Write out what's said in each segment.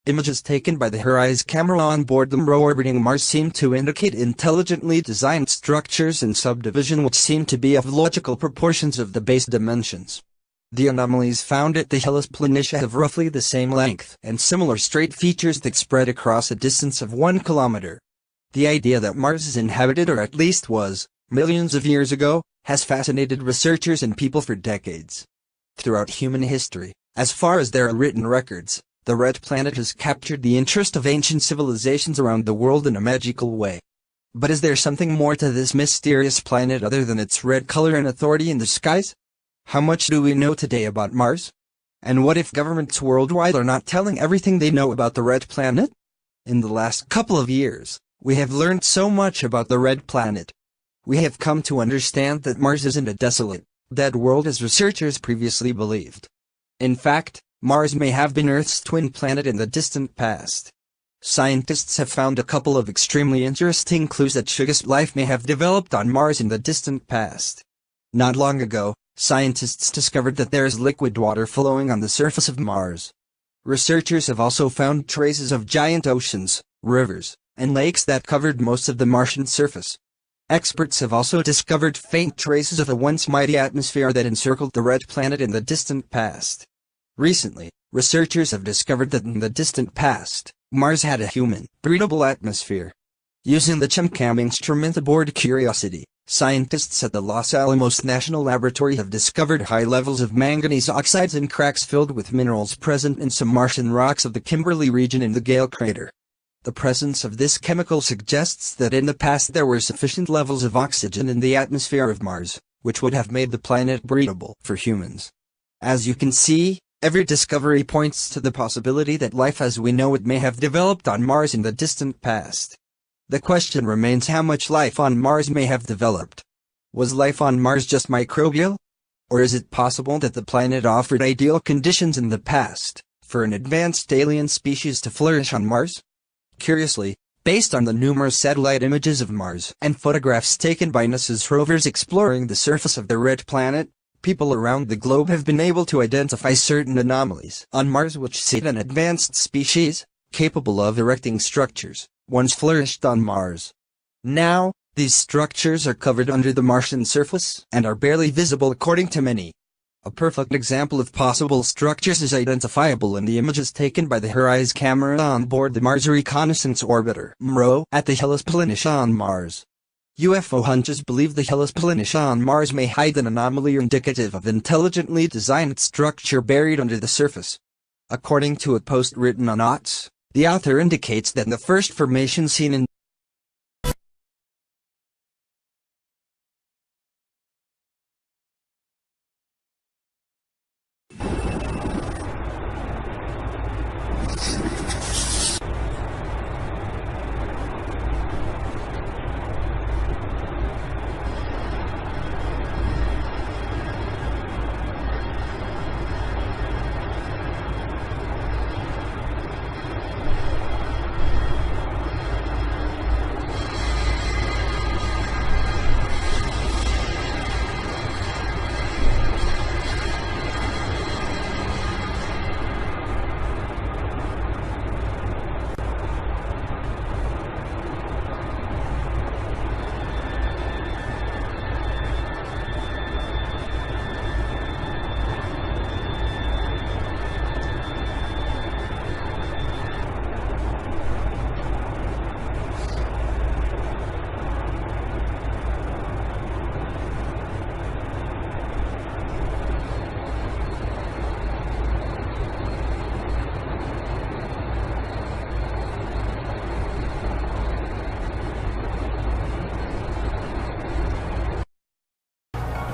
Images taken by the HiRISE camera on board the MRO orbiting Mars seem to indicate intelligently designed structures and subdivision which seem to be of logical proportions of the base dimensions. The anomalies found at the Hellas Planitia have roughly the same length and similar straight features that spread across a distance of 1 kilometer. The idea that Mars is inhabited, or at least was, millions of years ago, has fascinated researchers and people for decades. Throughout human history, as far as there are written records, the Red Planet has captured the interest of ancient civilizations around the world in a magical way. But is there something more to this mysterious planet other than its red color and authority in the skies? How much do we know today about Mars? And what if governments worldwide are not telling everything they know about the Red Planet? In the last couple of years, we have learned so much about the Red Planet. We have come to understand that Mars isn't a desolate, dead world as researchers previously believed. In fact, Mars may have been Earth's twin planet in the distant past. Scientists have found a couple of extremely interesting clues that suggest life may have developed on Mars in the distant past. Not long ago, scientists discovered that there is liquid water flowing on the surface of Mars. Researchers have also found traces of giant oceans, rivers, and lakes that covered most of the Martian surface. Experts have also discovered faint traces of a once mighty atmosphere that encircled the Red Planet in the distant past. Recently, researchers have discovered that in the distant past, Mars had a human, breathable atmosphere. Using the ChemCam instrument aboard Curiosity, scientists at the Los Alamos National Laboratory have discovered high levels of manganese oxides in cracks filled with minerals present in some Martian rocks of the Kimberley region in the Gale crater. The presence of this chemical suggests that in the past there were sufficient levels of oxygen in the atmosphere of Mars, which would have made the planet breathable for humans. As you can see, every discovery points to the possibility that life as we know it may have developed on Mars in the distant past. The question remains how much life on Mars may have developed. Was life on Mars just microbial? Or is it possible that the planet offered ideal conditions in the past for an advanced alien species to flourish on Mars? Curiously, based on the numerous satellite images of Mars and photographs taken by NASA's rovers exploring the surface of the Red Planet, people around the globe have been able to identify certain anomalies on Mars which say an advanced species, capable of erecting structures, once flourished on Mars. Now, these structures are covered under the Martian surface and are barely visible according to many. A perfect example of possible structures is identifiable in the images taken by the HiRISE camera on board the Mars Reconnaissance Orbiter (MRO) at the Hellas Planitia on Mars. UFO hunters believe the Hellas Planitia on Mars may hide an anomaly indicative of intelligently designed structure buried under the surface. According to a post written on OTS, the author indicates that the first formation seen in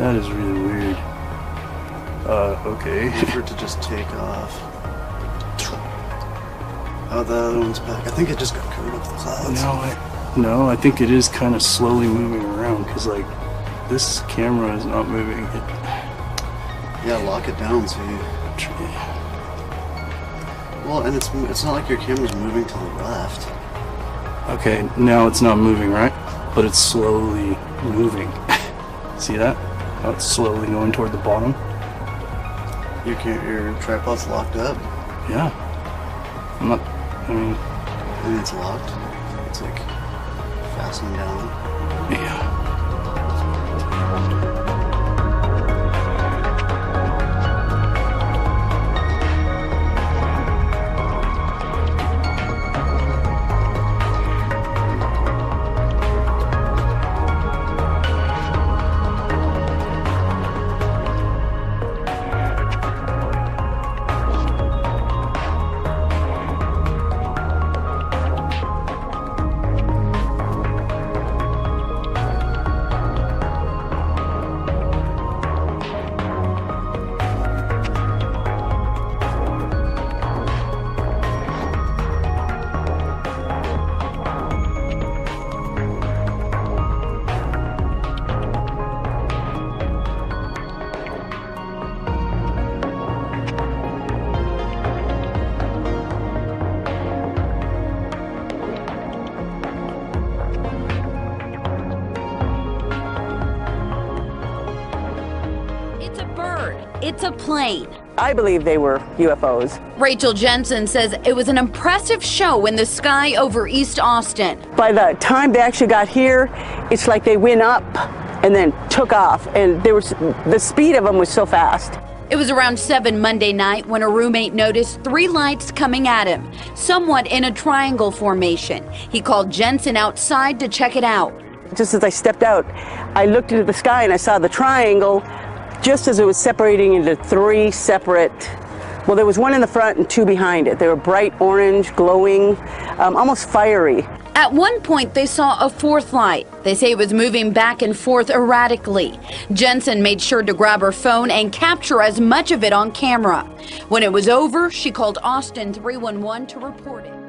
That is really weird. Okay. Wait for it to just take off. Oh, the other one's back. I think it just got covered up with clouds. No, I think it is kind of slowly moving around, because, like, this camera is not moving. Yeah, lock it down so you... Well, and it's not like your camera's moving to the left. Okay, now it's not moving, right? But it's slowly moving. See that? Now it's slowly going toward the bottom. Your tripod's locked up? Yeah. I'm not I mean, it's locked. It's like fastened down. yeah. It's a plane. I believe they were UFOs. Rachel Jensen says it was an impressive show in the sky over East Austin. By the time they actually got here, it's like they went up and then took off, and the speed of them was so fast. It was around 7 Monday night when a roommate noticed 3 lights coming at him, somewhat in a triangle formation. He called Jensen outside to check it out. Just as I stepped out, I looked into the sky and I saw the triangle just as it was separating into 3 separate, well, there was one in the front and 2 behind it. They were bright orange, glowing, almost fiery. At one point, they saw a 4th light. They say it was moving back and forth erratically. Jensen made sure to grab her phone and capture as much of it on camera. When it was over, she called Austin 311 to report it.